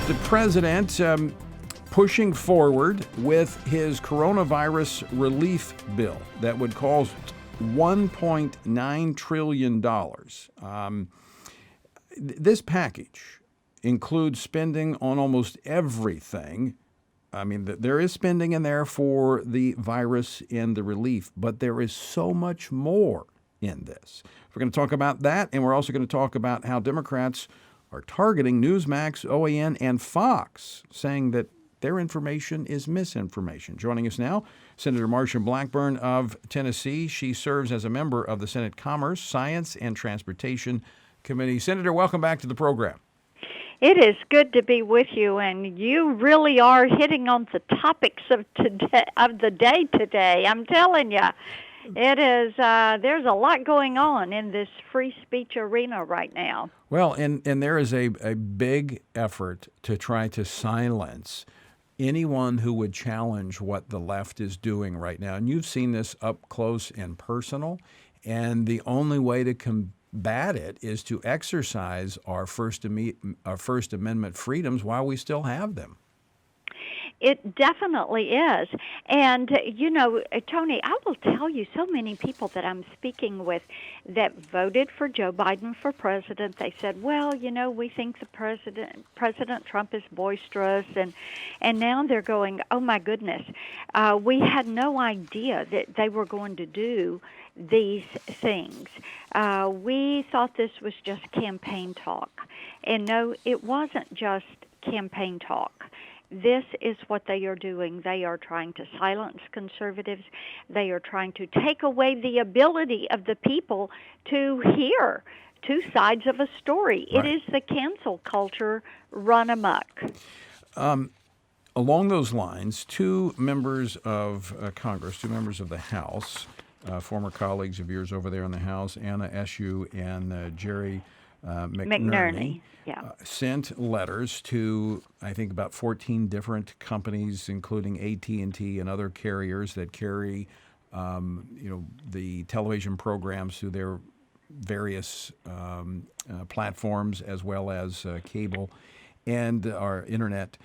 The president pushing forward with his coronavirus relief bill that would cost $1.9 trillion. This package includes spending on almost everything. I mean, there is spending in there for the virus and the relief, but there is so much more in this. We're going to talk about that, and we're also going to talk about how Democrats are targeting Newsmax, OAN, and Fox, saying that their information is misinformation. Joining us now, Senator Marsha Blackburn of Tennessee. She serves as a member of the Senate Commerce, Science, and Transportation Committee. Senator, welcome back to the program. It is good to be with you, and you really are hitting on the topics of the day today. I'm telling you, it is. There's a lot going on in this free speech arena right now. Well, and there is a big effort to try to silence anyone who would challenge what the left is doing right now. And you've seen this up close and personal, and the only way to combat it is to exercise our First Amendment freedoms while we still have them. It definitely is. And, you know, Tony, I will tell you, so many people that I'm speaking with that voted for Joe Biden for president, they said, well, you know, we think the President Trump is boisterous. And now they're going, oh, my goodness, we had no idea that they were going to do these things. We thought this was just campaign talk. And no, it wasn't just campaign talk. This is what they are doing. They are trying to silence conservatives. They are trying to take away the ability of the people to hear two sides of a story. Right. It is the cancel culture run amok. Along those lines, two members of Congress, two members of the House, former colleagues of yours over there in the House, Anna Eshoo and Jerry McNerney, sent letters to, I think, about 14 different companies, including AT&T and other carriers that carry, the television programs through their various platforms, as well as cable and our internet.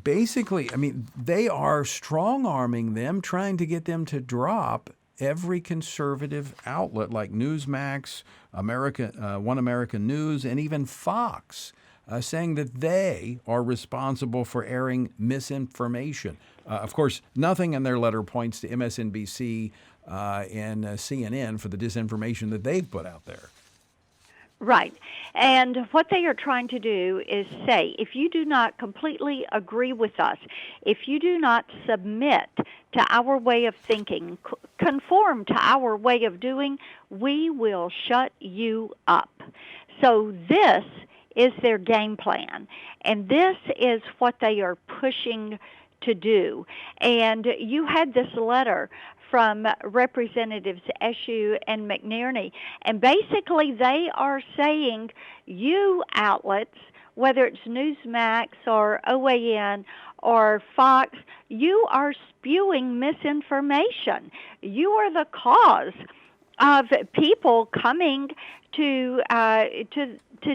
Basically, I mean, they are strong-arming them, trying to get them to drop every conservative outlet like Newsmax, One American News, and even Fox, saying that they are responsible for airing misinformation. Of course, nothing in their letter points to MSNBC and CNN for the disinformation that they've put out there. Right. And what they are trying to do is say, if you do not completely agree with us, if you do not submit to our way of thinking, conform to our way of doing, we will shut you up. So this is their game plan, and this is what they are pushing to do. And you had this letter from Representatives Eshoo and McNerney. And basically they are saying, you outlets, whether it's Newsmax or OAN or Fox, you are spewing misinformation. You are the cause of people coming to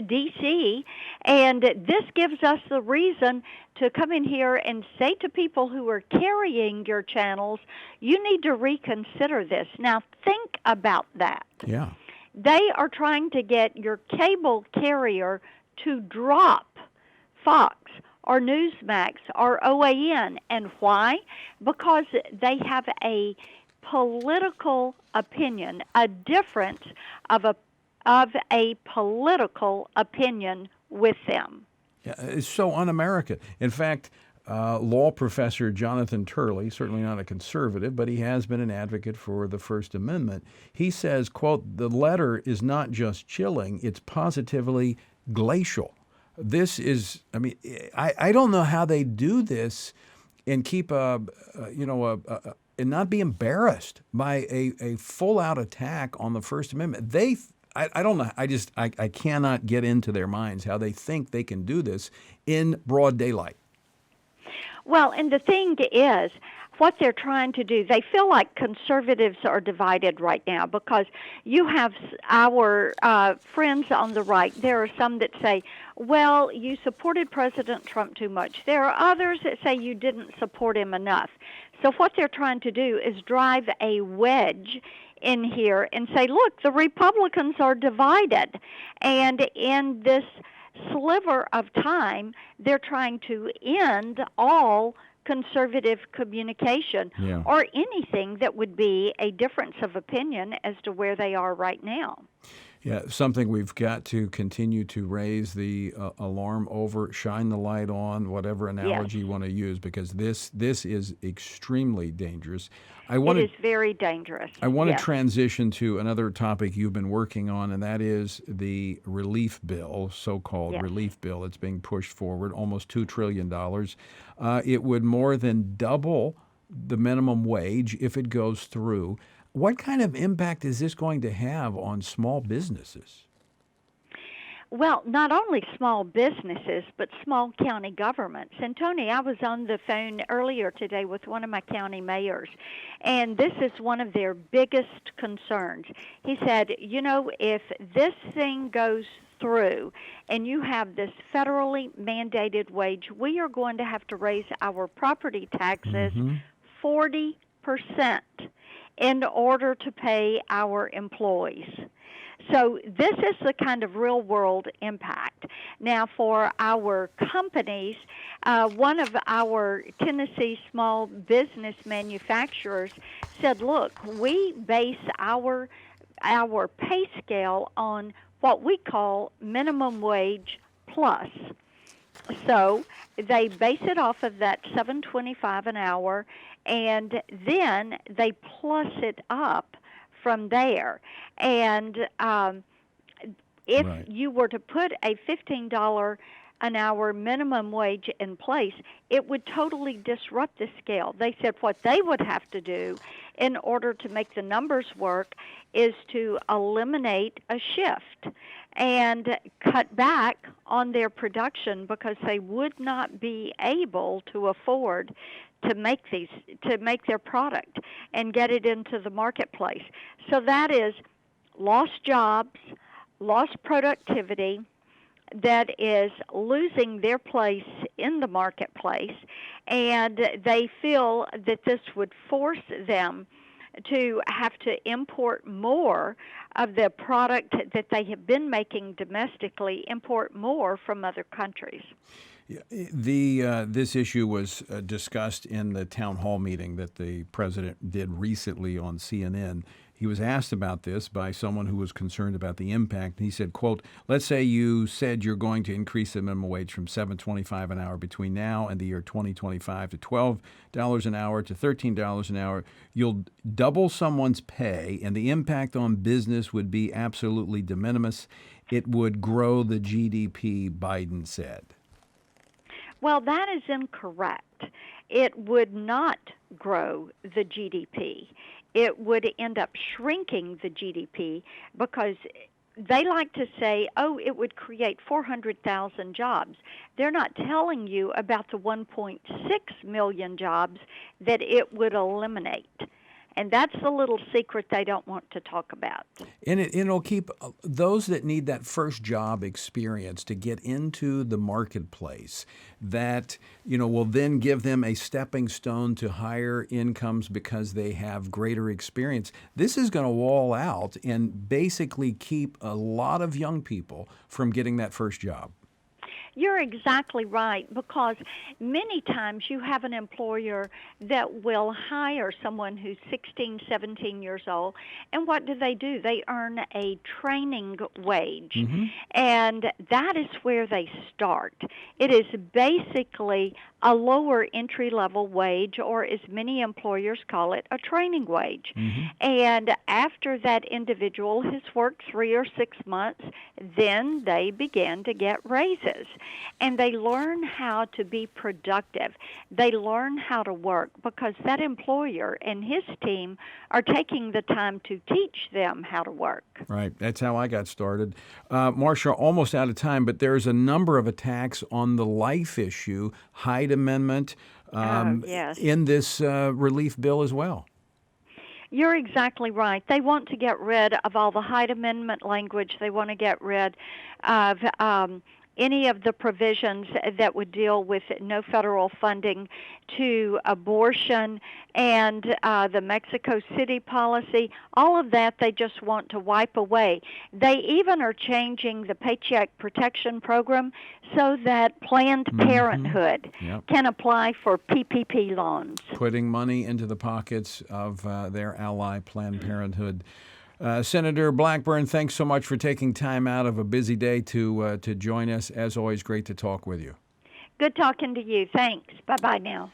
D.C., and this gives us the reason to come in here and say to people who are carrying your channels, you need to reconsider this. Now, think about that. Yeah. They are trying to get your cable carrier to drop Fox or Newsmax or OAN. And why? Because they have a political opinion, a difference of a political opinion with them. Yeah, it's so un-American. In fact, law professor Jonathan Turley, certainly not a conservative, but he has been an advocate for the First Amendment. He says, quote, the letter is not just chilling, it's positively glacial. This is, I mean, I don't know how they do this and keep and not be embarrassed by a full-out attack on the First Amendment. I don't know. I cannot get into their minds how they think they can do this in broad daylight. Well, and the thing is, what they're trying to do, they feel like conservatives are divided right now because you have our friends on the right. There are some that say, well, you supported President Trump too much. There are others that say you didn't support him enough. So what they're trying to do is drive a wedge in here and say, look, the Republicans are divided. And in this sliver of time, they're trying to end all conservative communication or anything that would be a difference of opinion as to where they are right now. Yeah, something we've got to continue to raise the alarm over, shine the light on, whatever analogy you want to use, because this is extremely dangerous. It is very dangerous. I want to transition to another topic you've been working on, and that is the relief bill, so-called relief bill. It's being pushed forward, almost $2 trillion. It would more than double the minimum wage if it goes through. What kind of impact is this going to have on small businesses? Well, not only small businesses, but small county governments. And Tony, I was on the phone earlier today with one of my county mayors, and this is one of their biggest concerns. He said, you know, if this thing goes through and you have this federally mandated wage, we are going to have to raise our property taxes 40% in order to pay our employees. So this is the kind of real-world impact. Now, for our companies, one of our Tennessee small business manufacturers said, look, we base our pay scale on what we call minimum wage plus. So they base it off of that $7.25 an hour, and then they plus it up from there. And if you were to put a $15 an hour minimum wage in place, it would totally disrupt the scale. They said what they would have to do in order to make the numbers work is to eliminate a shift and cut back on their production because they would not be able to afford to make their product and get it into the marketplace. So that is lost jobs, lost productivity, that is losing their place in the marketplace, and they feel that this would force them to have to import more of the product that they have been making domestically, import more from other countries. This issue was discussed in the town hall meeting that the president did recently on CNN. He was asked about this by someone who was concerned about the impact. He said, quote, let's say you said you're going to increase the minimum wage from $7.25 an hour between now and the year 2025 to $12 an hour to $13 an hour. You'll double someone's pay, and the impact on business would be absolutely de minimis. It would grow the GDP, Biden said. Well, that is incorrect. It would not grow the GDP. It would end up shrinking the GDP because they like to say, oh, it would create 400,000 jobs. They're not telling you about the 1.6 million jobs that it would eliminate. And that's the little secret they don't want to talk about. And it'll keep those that need that first job experience to get into the marketplace that, will then give them a stepping stone to higher incomes because they have greater experience. This is going to wall out and basically keep a lot of young people from getting that first job. You're exactly right, because many times you have an employer that will hire someone who's 16, 17 years old, and what do? They earn a training wage, and that is where they start. It is basically a lower entry-level wage, or as many employers call it, a training wage. And after that individual has worked 3 or 6 months, then they begin to get raises. And they learn how to be productive. They learn how to work because that employer and his team are taking the time to teach them how to work. Right. That's how I got started. Marsha, almost out of time, but there's a number of attacks on the life issue, Hyde Amendment, Yes. in this relief bill as well. You're exactly right. They want to get rid of all the Hyde Amendment language. They want to get rid of any of the provisions that would deal with no federal funding to abortion and the Mexico City policy. All of that they just want to wipe away. They even are changing the Paycheck Protection Program so that Planned Parenthood can apply for PPP loans. Putting money into the pockets of their ally, Planned Parenthood. Senator Blackburn, thanks so much for taking time out of a busy day to join us. As always, great to talk with you. Good talking to you. Thanks. Bye-bye now.